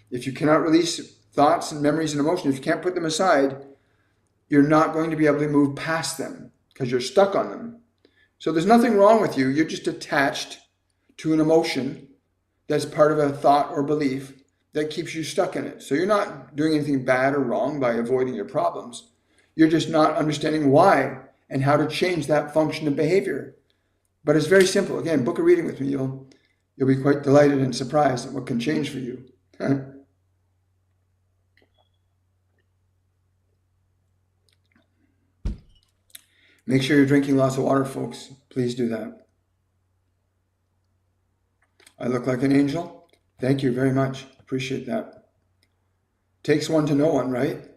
If you cannot release thoughts and memories and emotions, if you can't put them aside, you're not going to be able to move past them because you're stuck on them. So there's nothing wrong with you. You're just attached to an emotion that's part of a thought or belief that keeps you stuck in it. So you're not doing anything bad or wrong by avoiding your problems. You're just not understanding why and how to change that function of behavior. But it's very simple. Again, book a reading with me. You'll be quite delighted and surprised at what can change for you. Make sure you're drinking lots of water, folks. Please do that. I look like an angel? Thank you very much. Appreciate that. Takes one to know one, right?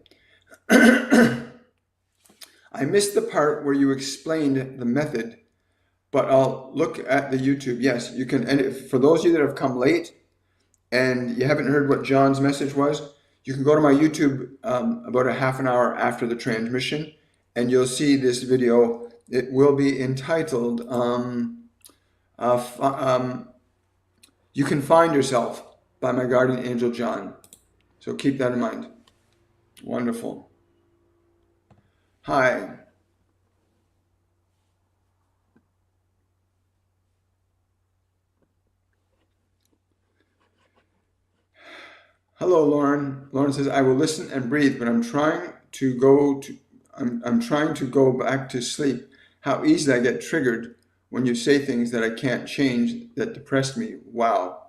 I missed the part where you explained the method, but I'll look at the YouTube. Yes, you can. And for those of you that have come late and you haven't heard what John's message was, you can go to my YouTube about a half an hour after the transmission, and you'll see this video. It will be entitled, You Can Find Yourself by my guardian angel, John. So keep that in mind. Wonderful. Hi. Hello, Lauren. Lauren says, I will listen and breathe, but I'm trying to go back to sleep. How easily I get triggered when you say things that I can't change that depressed me. Wow.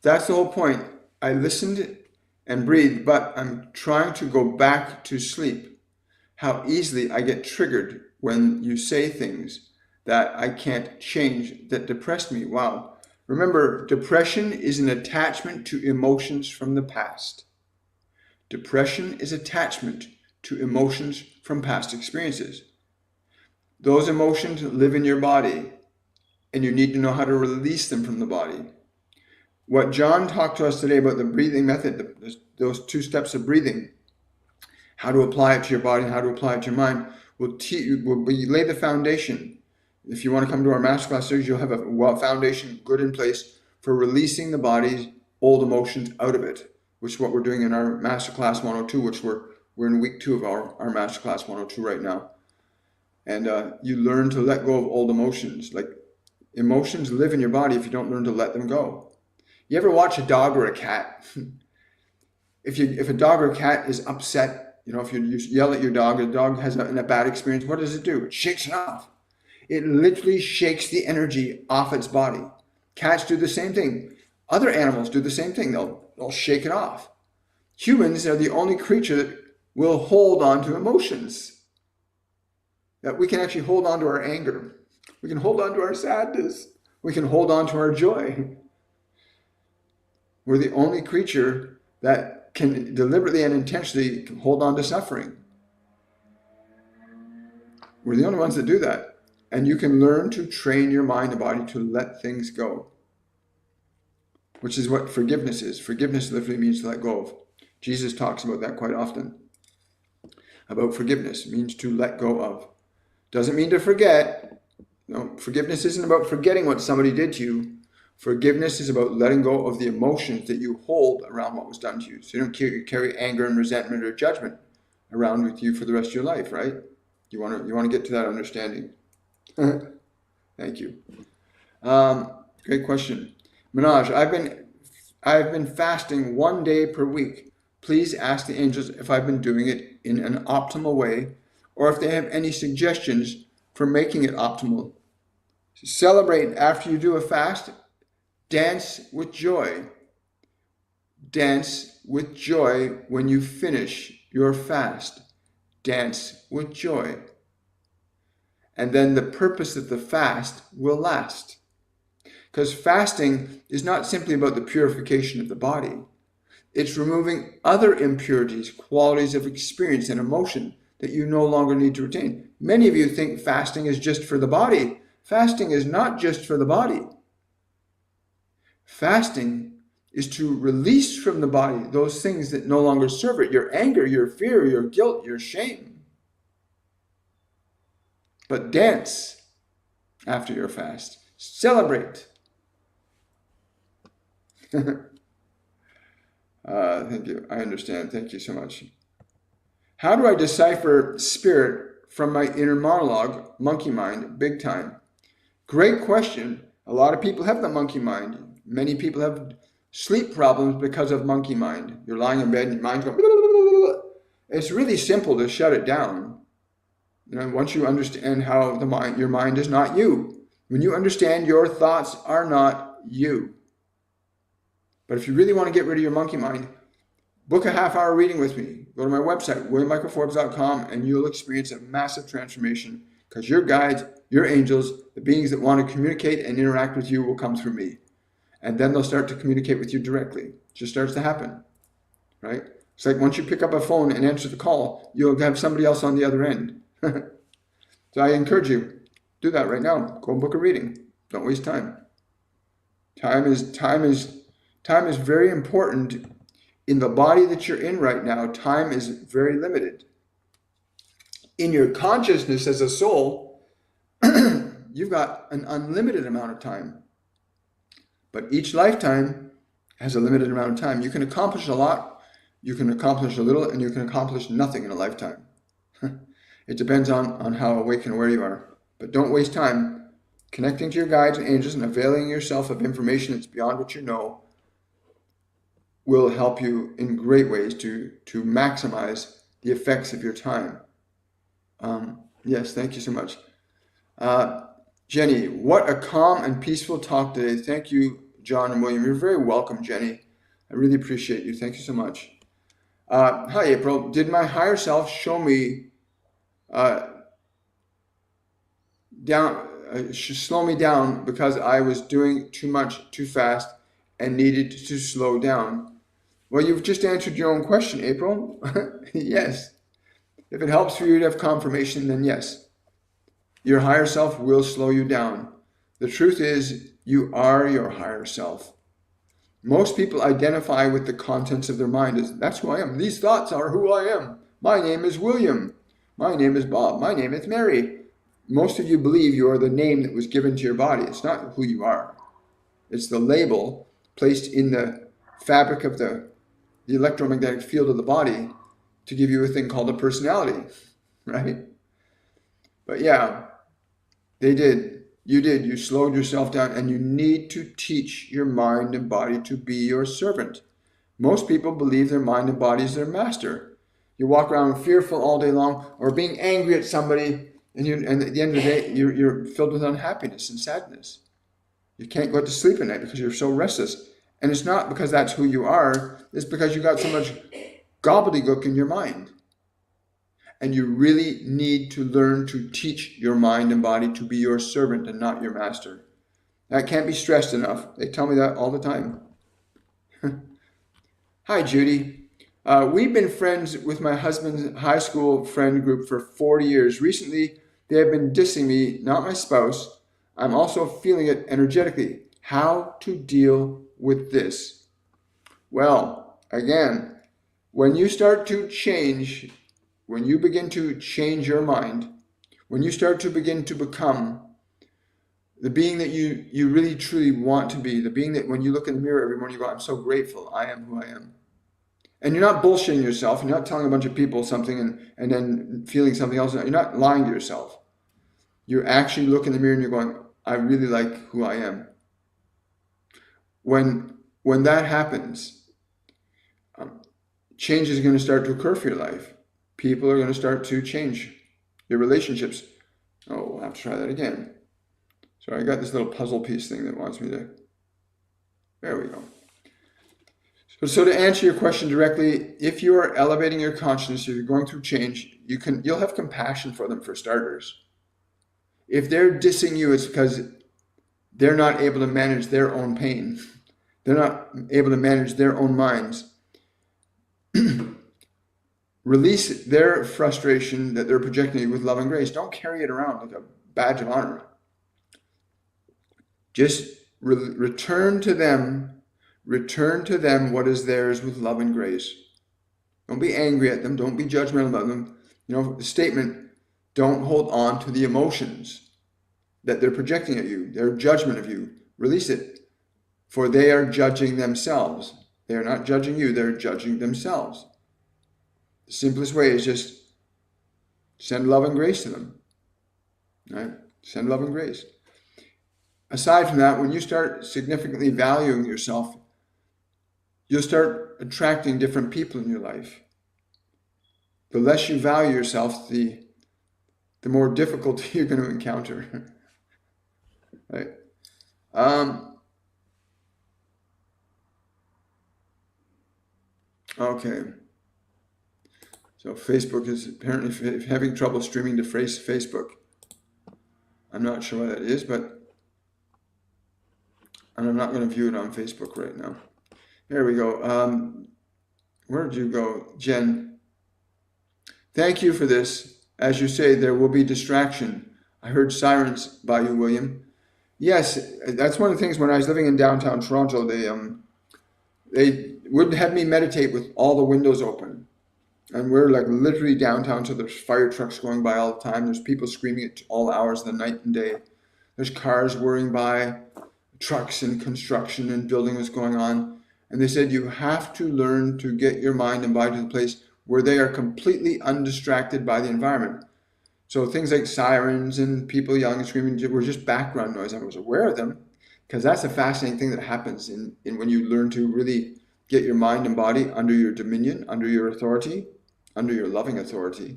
That's the whole point. I listened and breathed, but I'm trying to go back to sleep. How easily I get triggered when you say things that I can't change that depressed me. Wow. Remember, depression is an attachment to emotions from the past. Depression is attachment to emotions from past experiences. Those emotions live in your body, and you need to know how to release them from the body. What John talked to us today about the breathing method, those 2 steps of breathing, how to apply it to your body and how to apply it to your mind, will lay the foundation. If you want to come to our masterclass series, you'll have a foundation good in place for releasing the body's old emotions out of it, which is what we're doing in our masterclass 102, which we're in week 2 of our masterclass 102 right now. And you learn to let go of old emotions. Like, emotions live in your body if you don't learn to let them go. You ever watch a dog or a cat? If a dog or a cat is upset, if you yell at your dog, the dog has a bad experience, what does it do? It shakes it off. It literally shakes the energy off its body. Cats do the same thing. Other animals do the same thing. They'll shake it off. Humans are the only creature that will hold on to emotions. That we can actually hold on to our anger. We can hold on to our sadness. We can hold on to our joy. We're the only creature that can deliberately and intentionally hold on to suffering. We're the only ones that do that. And you can learn to train your mind and body to let things go, which is what forgiveness is. Forgiveness literally means to let go of. Jesus talks about that quite often. About forgiveness, it means to let go of. Doesn't mean to forget. No, forgiveness isn't about forgetting what somebody did to you. Forgiveness is about letting go of the emotions that you hold around what was done to you. So you don't carry anger and resentment or judgment around with you for the rest of your life, right? You want to get to that understanding. Thank you. Great question. Manoj, I've been fasting 1 day per week. Please ask the angels if I've been doing it in an optimal way, or if they have any suggestions for making it optimal. Celebrate after you do a fast. Dance with joy. Dance with joy when you finish your fast. Dance with joy. And then the purpose of the fast will last. Because fasting is not simply about the purification of the body. It's removing other impurities, qualities of experience and emotion that you no longer need to retain. Many of you think fasting is just for the body. Fasting is not just for the body. Fasting is to release from the body those things that no longer serve it. Your anger, your fear, your guilt, your shame. But dance after your fast. Celebrate. Thank you. I understand. Thank you so much. How do I decipher spirit from my inner monologue, monkey mind, big time? Great question. A lot of people have the monkey mind. Many people have sleep problems because of monkey mind. You're lying in bed and your mind's going, blah, blah, blah, blah. It's really simple to shut it down. Once you understand how your mind is not you. When you understand your thoughts are not you. But if you really want to get rid of your monkey mind, book a half-hour reading with me. Go to my website, williammichaelforbes.com, and you'll experience a massive transformation because your guides, your angels, the beings that want to communicate and interact with you will come through me. And then they'll start to communicate with you directly. It just starts to happen, right? It's like once you pick up a phone and answer the call, you'll have somebody else on the other end. So I encourage you, do that right now. Go and book a reading. Don't waste time. Time is very important. In the body that you're in right now, time is very limited. In your consciousness as a soul, you've got an unlimited amount of time. But each lifetime has a limited amount of time. You can accomplish a lot, you can accomplish a little, and you can accomplish nothing in a lifetime. It depends on how awake and aware you are. But don't waste time connecting to your guides and angels and availing yourself of information that's beyond what you know will help you in great ways to maximize the effects of your time. Yes, thank you so much. Jenny, what a calm and peaceful talk today. Thank you, John and William. You're very welcome, Jenny. I really appreciate you. Thank you so much. Hi, April. Did my higher self show me slow me down because I was doing too much too fast and needed to slow down? Well, you've just answered your own question, April. Yes. If it helps for you to have confirmation, then yes. Your higher self will slow you down. The truth is, you are your higher self. Most people identify with the contents of their mind as, that's who I am. These thoughts are who I am. My name is William. My name is Bob. My name is Mary. Most of you believe you are the name that was given to your body. It's not who you are. It's the label placed in the fabric of the electromagnetic field of the body to give you a thing called a personality, right? But yeah, they did. You did. You slowed yourself down, and you need to teach your mind and body to be your servant. Most people believe their mind and body is their master. You walk around fearful all day long or being angry at somebody, and at the end of the day, you're filled with unhappiness and sadness. You can't go to sleep at night because you're so restless. And it's not because that's who you are. It's because you got so much gobbledygook in your mind. And you really need to learn to teach your mind and body to be your servant and not your master. That can't be stressed enough. They tell me that all the time. Hi, Judy. We've been friends with my husband's high school friend group for 40 years. Recently, they have been dissing me, not my spouse. I'm also feeling it energetically. How to deal with this? Well, again, when you start to change, when you begin to change your mind, when you start to begin to become the being that you really truly want to be, the being that when you look in the mirror every morning, you go, I'm so grateful, I am who I am. And you're not bullshitting yourself, you're not telling a bunch of people something and then feeling something else. You're not lying to yourself. You actually look in the mirror and you're going, I really like who I am. When that happens, change is going to start to occur for your life. People are going to start to change. Your relationships. Oh, we'll have to try that again. Sorry, I got this little puzzle piece thing that wants me to. There we go. So to answer your question directly, if you are elevating your consciousness, if you're going through change, you'll have compassion for them for starters. If they're dissing you, it's because they're not able to manage their own pain. They're not able to manage their own minds. Release their frustration that they're projecting you with love and grace. Don't carry it around like a badge of honor. Just return to them what is theirs with love and grace. Don't be angry at them. Don't be judgmental about them. The statement, Don't hold on to the emotions that they're projecting at you, their judgment of you. Release it, for they are judging themselves. They are not judging you, they're judging themselves. The simplest way is just send love and grace to them, right? Send love and grace. Aside from that, when you start significantly valuing yourself, you'll start attracting different people in your life. The less you value yourself, the more difficulty you're going to encounter, right? Okay. So Facebook is apparently having trouble streaming to Facebook. I'm not sure why that is, and I'm not going to view it on Facebook right now. There we go. Where did you go, Jen? Thank you for this. As you say, there will be distraction. I heard sirens by you, William. Yes, that's one of the things when I was living in downtown Toronto, they would have me meditate with all the windows open. And we're like literally downtown, so there's fire trucks going by all the time. There's people screaming at all hours of the night and day. There's cars whirring by, trucks and construction and building was going on. And they said you have to learn to get your mind and body to the place where they are completely undistracted by the environment. So things like sirens and people yelling and screaming were just background noise. I was aware of them because that's a fascinating thing that happens in when you learn to really get your mind and body under your dominion, under your authority, under your loving authority.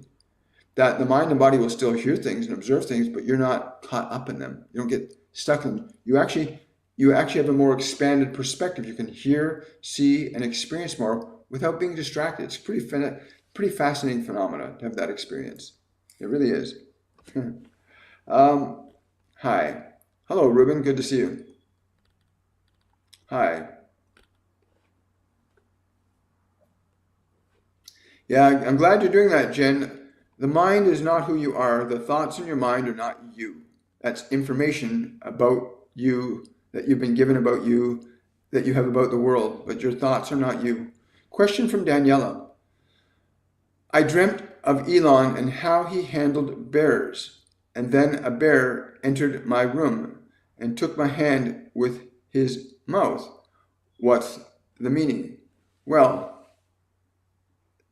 That the mind and body will still hear things and observe things, but you're not caught up in them. You don't get stuck in them. You actually have a more expanded perspective. You can hear, see, and experience more without being distracted. It's pretty fascinating phenomena to have that experience. It really is. Hi. Hello, Ruben. Good to see you. Hi. Yeah, I'm glad you're doing that, Jen. The mind is not who you are. The thoughts in your mind are not you. That's information about you that you've been given about you, that you have about the world, but your thoughts are not you. Question from Daniela. I dreamt of Elon and how he handled bears, and then a bear entered my room and took my hand with his mouth. What's the meaning? Well,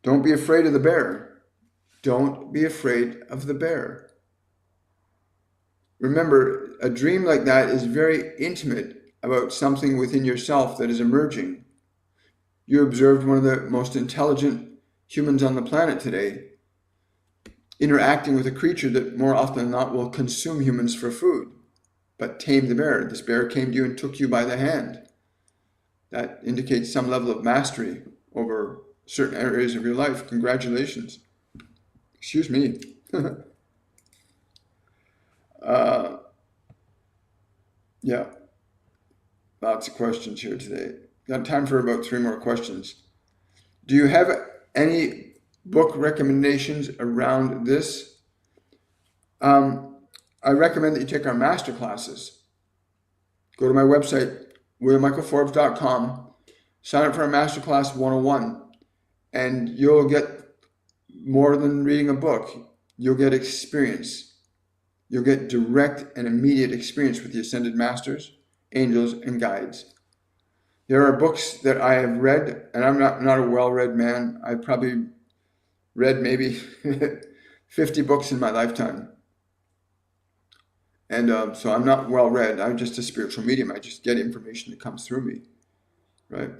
don't be afraid of the bear. Don't be afraid of the bear. Remember, a dream like that is very intimate about something within yourself that is emerging. You observed one of the most intelligent humans on the planet today interacting with a creature that more often than not will consume humans for food, but tame the bear. This bear came to you and took you by the hand. That indicates some level of mastery over certain areas of your life. Congratulations. Excuse me. Yeah, lots of questions here today. Got time for about 3 more questions. Do you have any book recommendations around this? I recommend that you take our master classes. Go to my website, williammichaelforbes.com, sign up for our Masterclass 101, and you'll get more than reading a book. You'll get experience. You'll get direct and immediate experience with the Ascended Masters, angels, and guides. There are books that I have read, and I'm not a well-read man. I've probably read maybe 50 books in my lifetime. And so I'm not well-read. I'm just a spiritual medium. I just get information that comes through me, right?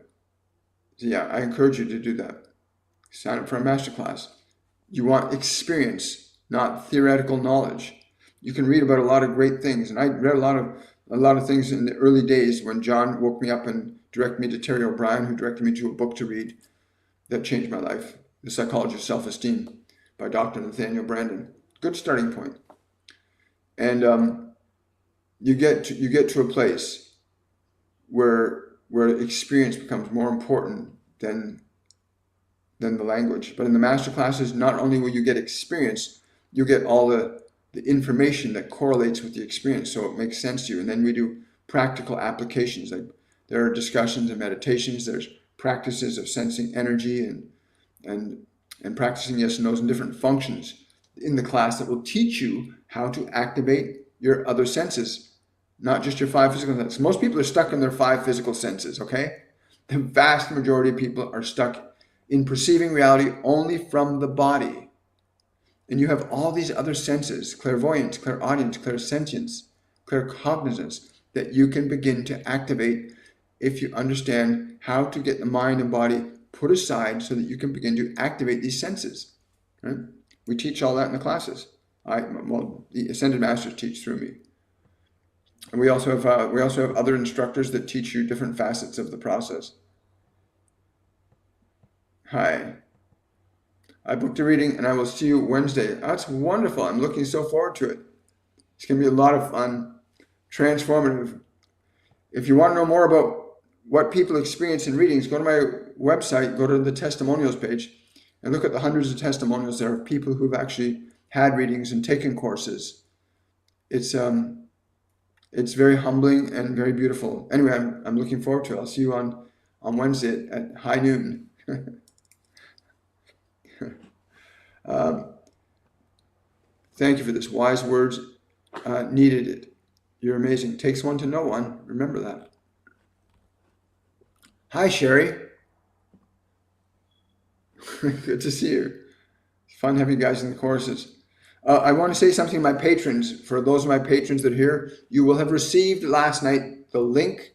So yeah, I encourage you to do that. Sign up for a masterclass. You want experience, not theoretical knowledge. You can read about a lot of great things, and I read a lot of things in the early days when John woke me up and directed me to Terry O'Brien, who directed me to a book to read that changed my life, The Psychology of Self-Esteem by Dr. Nathaniel Branden. Good starting point. And you get to a place where experience becomes more important than the language. But in the master classes, not only will you get experience, you get all the information that correlates with the experience, so it makes sense to you. And then we do practical applications. Like there are discussions and meditations. There's practices of sensing energy and practicing yes and no's and different functions in the class that will teach you how to activate your other senses, not just your 5 physical senses. Most people are stuck in their 5 physical senses, okay? The vast majority of people are stuck in perceiving reality only from the body. And you have all these other senses, clairvoyance, clairaudience, clairsentience, claircognizance, that you can begin to activate if you understand how to get the mind and body put aside so that you can begin to activate these senses. Right? We teach all that in the classes. The Ascended Masters teach through me. And we also have other instructors that teach you different facets of the process. Hi. I booked a reading and I will see you Wednesday. That's wonderful. I'm looking so forward to it. It's going to be a lot of fun, transformative. If you want to know more about what people experience in readings, go to my website, go to the testimonials page, and look at the hundreds of testimonials there of people who've actually had readings and taken courses. It's very humbling and very beautiful. Anyway, I'm looking forward to it. I'll see you on Wednesday at high noon. Thank you for this. Wise words needed it. You're amazing. Takes one to know one. Remember that. Hi, Sherry. Good to see you. It's fun having you guys in the courses. I want to say something to my patrons. For those of my patrons that are here, you will have received last night the link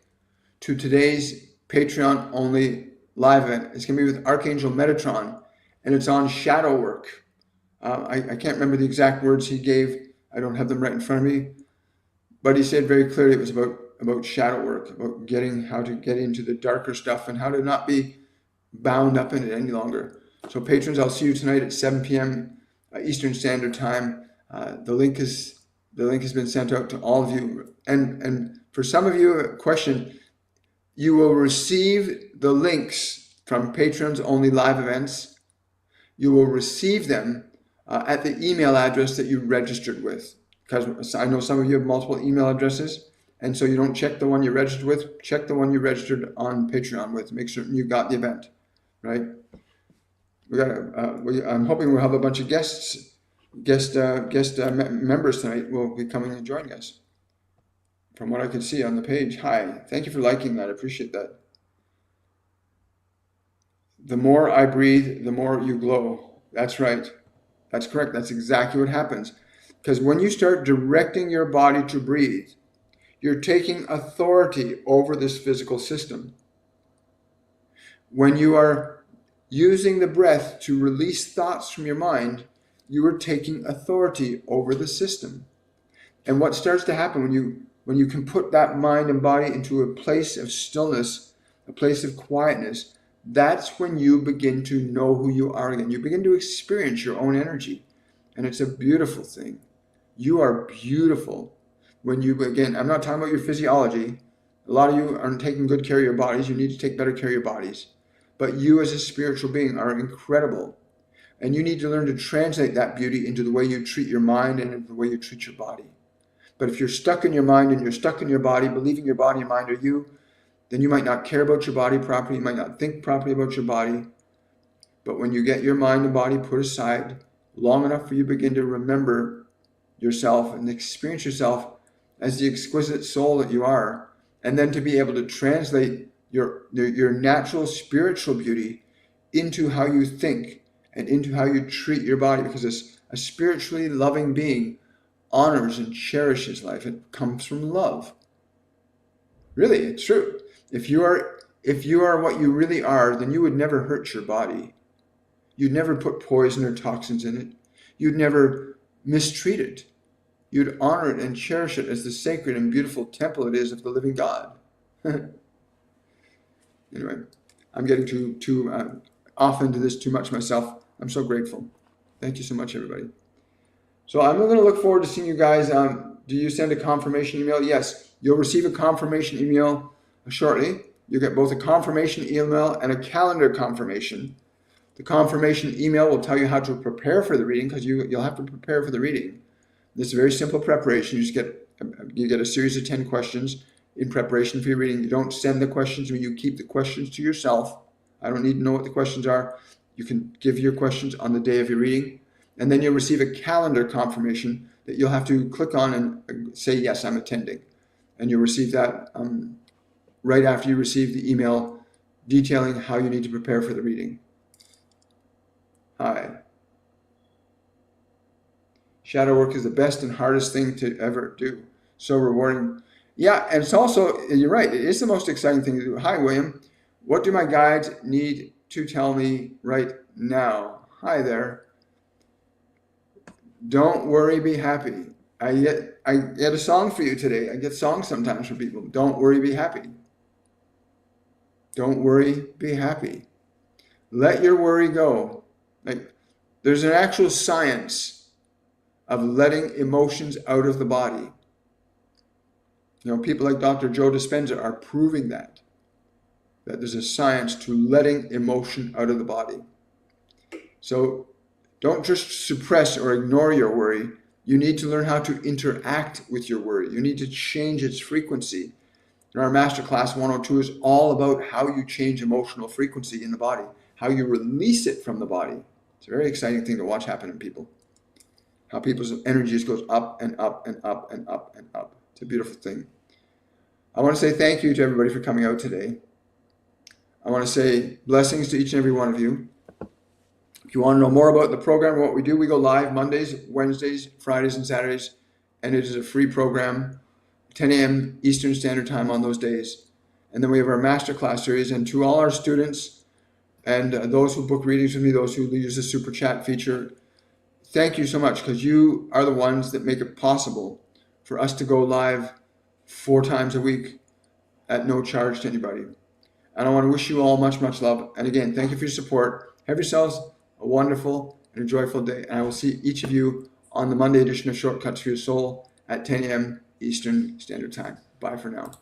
to today's Patreon-only live event. It's going to be with Archangel Metatron, and it's on shadow work. I can't remember the exact words he gave. I don't have them right in front of me. But he said very clearly it was about shadow work, about how to get into the darker stuff and how to not be bound up in it any longer. So patrons, I'll see you tonight at 7 p.m. Eastern Standard Time. The link has been sent out to all of you. And for some of you, a question, you will receive the links from patrons only live events. You will receive them at the email address that you registered with. Because I know some of you have multiple email addresses, and so you don't check the one you registered with, check the one you registered on Patreon with. Make certain you got the event, right? I'm hoping we'll have a bunch of guest members tonight will be coming and joining us. From what I can see on the page. Hi, thank you for liking that. I appreciate that. The more I breathe, the more you glow. That's right. That's correct. That's exactly what happens. Because when you start directing your body to breathe, you're taking authority over this physical system. When you are using the breath to release thoughts from your mind, you are taking authority over the system. And what starts to happen when you can put that mind and body into a place of stillness, a place of quietness, that's when you begin to know who you are again. You begin to experience your own energy. And it's a beautiful thing. You are beautiful when you, again, I'm not talking about your physiology. A lot of you aren't taking good care of your bodies. You need to take better care of your bodies. But you as a spiritual being are incredible. And you need to learn to translate that beauty into the way you treat your mind and into the way you treat your body. But if you're stuck in your mind and you're stuck in your body, believing your body and mind are you, then you might not care about your body properly. You might not think properly about your body. But when you get your mind and body put aside long enough for you to begin to remember yourself and experience yourself as the exquisite soul that you are, and then to be able to translate your natural spiritual beauty into how you think and into how you treat your body, because a spiritually loving being honors and cherishes life. It comes from love. Really, it's true. If you are what you really are, then you would never hurt your body. You'd never put poison or toxins in it. You'd never mistreat it. You'd honor it and cherish it as the sacred and beautiful temple it is of the living God. Anyway, I'm getting too off into this too much myself. I'm so grateful. Thank you so much, everybody. So I'm going to look forward to seeing you guys. Do you send a confirmation email? Yes, you'll receive a confirmation email shortly. You'll get both a confirmation email and a calendar confirmation. The confirmation email will tell you how to prepare for the reading, because you'll have to prepare for the reading. This is a very simple preparation. You get a series of 10 questions in preparation for your reading. You don't send the questions to me. You keep the questions to yourself. I don't need to know what the questions are. You can give your questions on the day of your reading. And then you'll receive a calendar confirmation that you'll have to click on and say, yes, I'm attending. And you'll receive that right after you receive the email detailing how you need to prepare for the reading. Hi. Shadow work is the best and hardest thing to ever do. So rewarding. Yeah, and it's also, you're right, it is the most exciting thing to do. Hi, William. What do my guides need to tell me right now? Hi there. Don't worry, be happy. I get a song for you today. I get songs sometimes for people. Don't worry, be happy. Don't worry, be happy. Let your worry go. Like, there's an actual science of letting emotions out of the body. You know, people like Dr. Joe Dispenza are proving that there's a science to letting emotion out of the body. So don't just suppress or ignore your worry. You need to learn how to interact with your worry. You need to change its frequency. And our Masterclass 102 is all about how you change emotional frequency in the body, how you release it from the body. It's a very exciting thing to watch happen in people. How people's energy just goes up and up and up and up and up. It's a beautiful thing. I want to say thank you to everybody for coming out today. I want to say blessings to each and every one of you. If you want to know more about the program and what we do, we go live Mondays, Wednesdays, Fridays, and Saturdays, and it is a free program, 10 a.m. Eastern Standard Time on those days. And then we have our Masterclass series, and to all our students and those who book readings with me, those who use the Super Chat feature, thank you so much, because you are the ones that make it possible for us to go live 4 times a week at no charge to anybody. And I want to wish you all much, much love. And again, thank you for your support. Have yourselves a wonderful and a joyful day. And I will see each of you on the Monday edition of Shortcuts for Your Soul at 10 a.m. Eastern Standard Time. Bye for now.